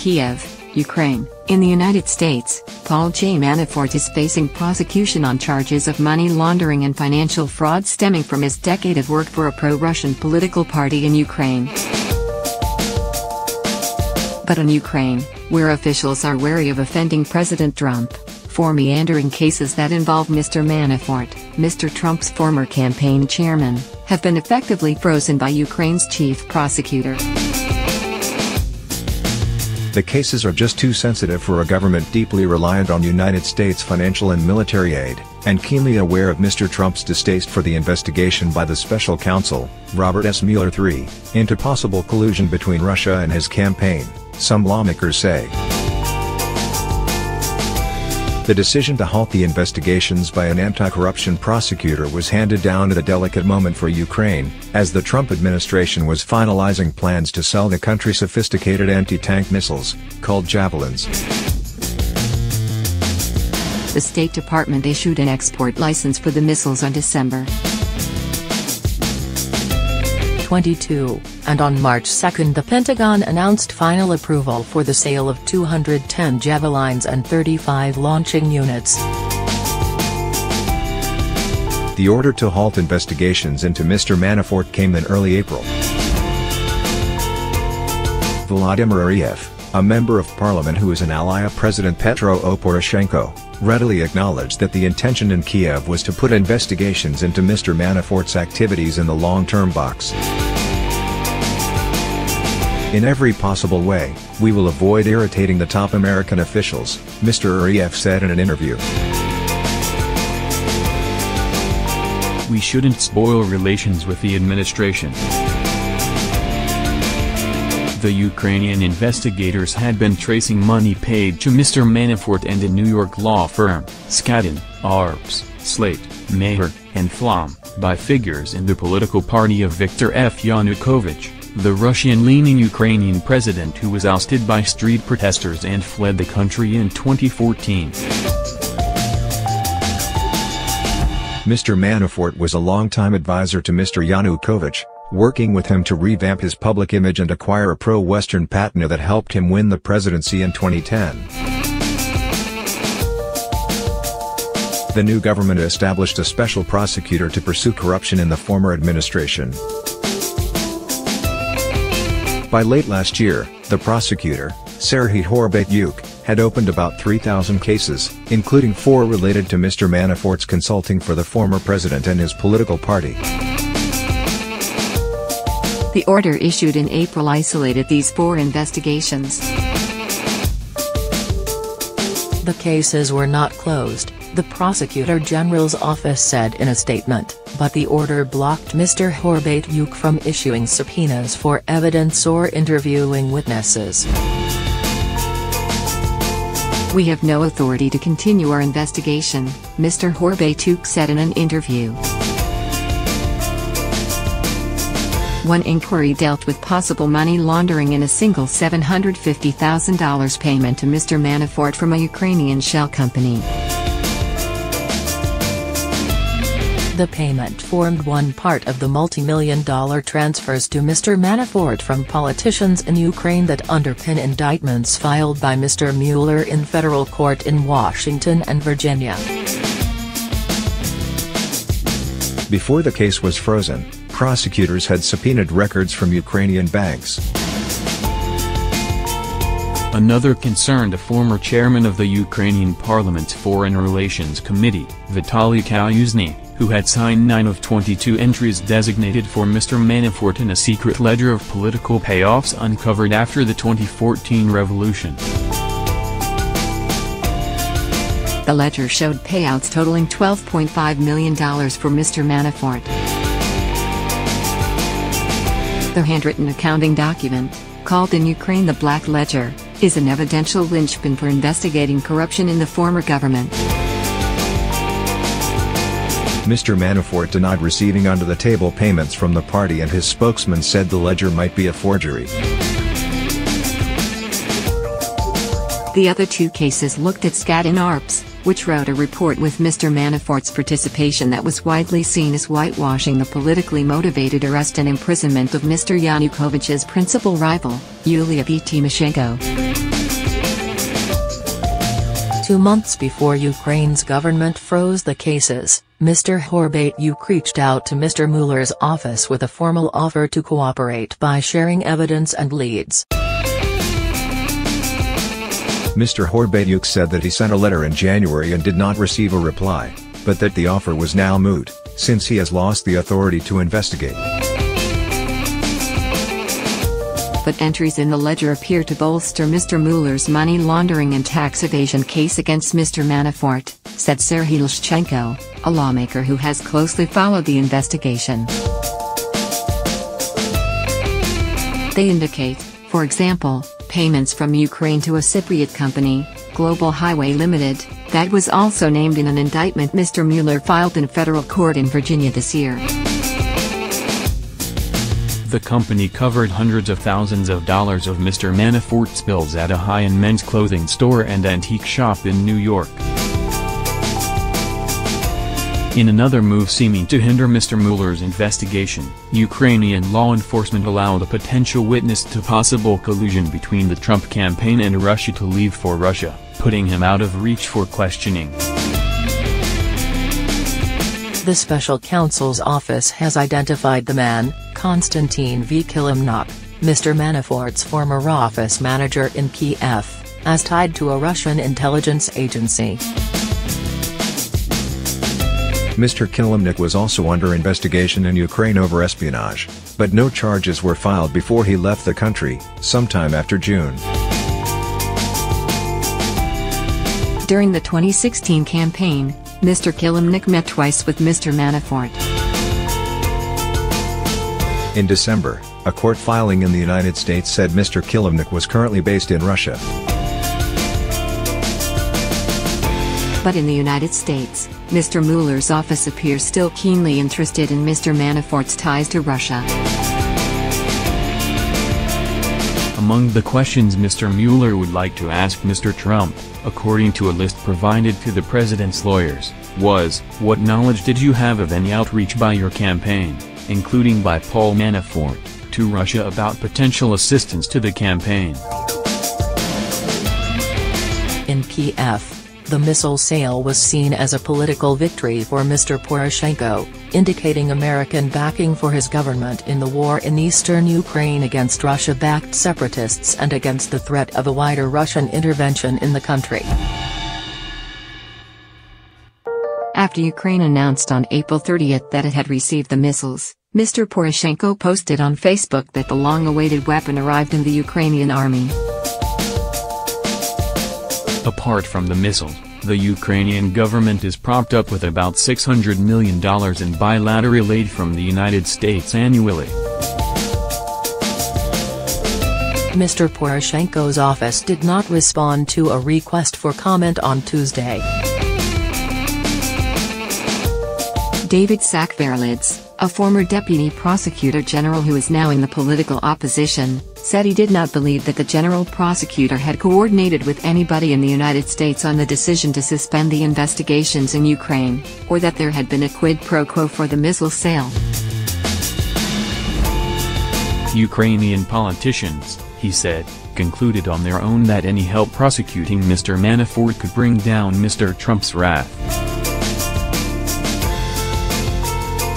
Kiev, Ukraine. In the United States, Paul J. Manafort is facing prosecution on charges of money laundering and financial fraud stemming from his decade of work for a pro-Russian political party in Ukraine. But in Ukraine, where officials are wary of offending President Trump, for meandering cases that involve Mr. Manafort, Mr. Trump's former campaign chairman, have been effectively frozen by Ukraine's chief prosecutor. The cases are just too sensitive for a government deeply reliant on United States financial and military aid, and keenly aware of Mr. Trump's distaste for the investigation by the special counsel, Robert S. Mueller III, into possible collusion between Russia and his campaign, some lawmakers say. The decision to halt the investigations by an anti-corruption prosecutor was handed down at a delicate moment for Ukraine, as the Trump administration was finalizing plans to sell the country sophisticated anti-tank missiles, called Javelins. The State Department issued an export license for the missiles on December 22, and on March 2 the Pentagon announced final approval for the sale of 210 Javelins and 35 launching units. The order to halt investigations into Mr. Manafort came in early April. Vladimir Oriev, a member of parliament who is an ally of President Petro Poroshenko, readily acknowledged that the intention in Kiev was to put investigations into Mr. Manafort's activities in the long-term box. In every possible way, we will avoid irritating the top American officials, Mr. Oriev said in an interview. We shouldn't spoil relations with the administration. The Ukrainian investigators had been tracing money paid to Mr. Manafort and a New York law firm, Skadden, Arps, Slate, Mueller, and Flom, by figures in the political party of Viktor F. Yanukovych, the Russian-leaning Ukrainian president who was ousted by street protesters and fled the country in 2014. Mr. Manafort was a longtime advisor to Mr. Yanukovych, working with him to revamp his public image and acquire a pro-Western patina that helped him win the presidency in 2010. The new government established a special prosecutor to pursue corruption in the former administration. By late last year, the prosecutor, Serhiy Horbatyuk, had opened about 3,000 cases, including 4 related to Mr. Manafort's consulting for the former president and his political party. The order issued in April isolated these 4 investigations. The cases were not closed, the Prosecutor General's office said in a statement, but the order blocked Mr. Horbatyuk from issuing subpoenas for evidence or interviewing witnesses. We have no authority to continue our investigation, Mr. Horbatyuk said in an interview. One inquiry dealt with possible money laundering in a single $750,000 payment to Mr. Manafort from a Ukrainian shell company. The payment formed one part of the multi-million-dollar transfers to Mr. Manafort from politicians in Ukraine that underpin indictments filed by Mr. Mueller in federal court in Washington and Virginia. Before the case was frozen, prosecutors had subpoenaed records from Ukrainian banks. Another concerned a former chairman of the Ukrainian Parliament's Foreign Relations Committee, Vitaly Kalyuzny, who had signed 9 of 22 entries designated for Mr. Manafort in a secret ledger of political payoffs uncovered after the 2014 revolution. The ledger showed payouts totaling $12.5 million for Mr. Manafort. The handwritten accounting document, called in Ukraine the Black Ledger, is an evidential linchpin for investigating corruption in the former government. Mr. Manafort denied receiving under-the-table payments from the party, and his spokesman said the ledger might be a forgery. The other 2 cases looked at Skadden Arps, which wrote a report with Mr. Manafort's participation that was widely seen as whitewashing the politically motivated arrest and imprisonment of Mr. Yanukovych's principal rival, Yulia Tymoshenko. 2 months before Ukraine's government froze the cases, Mr. Horbatyuk reached out to Mr. Mueller's office with a formal offer to cooperate by sharing evidence and leads. Mr. Horbatyuk said that he sent a letter in January and did not receive a reply, but that the offer was now moot, since he has lost the authority to investigate. But entries in the ledger appear to bolster Mr. Mueller's money laundering and tax evasion case against Mr. Manafort, said Serhiy Leshchenko, a lawmaker who has closely followed the investigation. They indicate, for example, payments from Ukraine to a Cypriot company, Global Highway Limited, that was also named in an indictment Mr. Mueller filed in federal court in Virginia this year. The company covered hundreds of thousands of dollars of Mr. Manafort's bills at a high-end men's clothing store and antique shop in New York. In another move seeming to hinder Mr. Mueller's investigation, Ukrainian law enforcement allowed a potential witness to possible collusion between the Trump campaign and Russia to leave for Russia, putting him out of reach for questioning. The special counsel's office has identified the man, Konstantin V. Kilimnik, Mr. Manafort's former office manager in Kiev, as tied to a Russian intelligence agency. Mr. Kilimnik was also under investigation in Ukraine over espionage, but no charges were filed before he left the country, sometime after June. During the 2016 campaign, Mr. Kilimnik met twice with Mr. Manafort. In December, a court filing in the United States said Mr. Kilimnik was currently based in Russia. But in the United States, Mr. Mueller's office appears still keenly interested in Mr. Manafort's ties to Russia. Among the questions Mr. Mueller would like to ask Mr. Trump, according to a list provided to the president's lawyers, was, what knowledge did you have of any outreach by your campaign, including by Paul Manafort, to Russia about potential assistance to the campaign? In Kiev, the missile sale was seen as a political victory for Mr. Poroshenko, indicating American backing for his government in the war in eastern Ukraine against Russia-backed separatists and against the threat of a wider Russian intervention in the country. After Ukraine announced on April 30 that it had received the missiles, Mr. Poroshenko posted on Facebook that the long-awaited weapon arrived in the Ukrainian army. Apart from the missiles, the Ukrainian government is propped up with about $600 million in bilateral aid from the United States annually. Mr. Poroshenko's office did not respond to a request for comment on Tuesday. David Saakashvili, a former deputy prosecutor general who is now in the political opposition, said he did not believe that the general prosecutor had coordinated with anybody in the United States on the decision to suspend the investigations in Ukraine, or that there had been a quid pro quo for the missile sale. Ukrainian politicians, he said, concluded on their own that any help prosecuting Mr. Manafort could bring down Mr. Trump's wrath.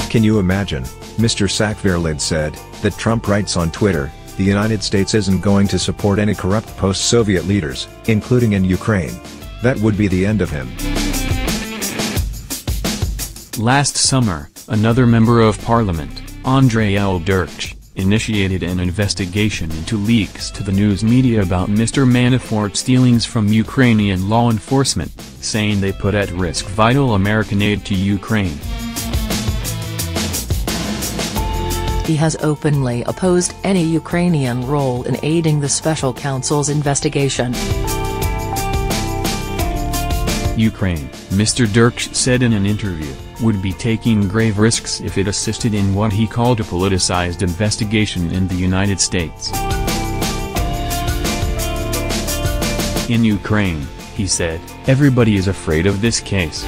Can you imagine, Mr. Saakashvili said, that Trump writes on Twitter, the United States isn't going to support any corrupt post-Soviet leaders, including in Ukraine. That would be the end of him. Last summer, another member of parliament, Andrei L. initiated an investigation into leaks to the news media about Mr. Manafort's dealings from Ukrainian law enforcement, saying they put at risk vital American aid to Ukraine. He has openly opposed any Ukrainian role in aiding the special counsel's investigation. Ukraine, Mr. Dirks said in an interview, would be taking grave risks if it assisted in what he called a politicized investigation in the United States. In Ukraine, he said, everybody is afraid of this case.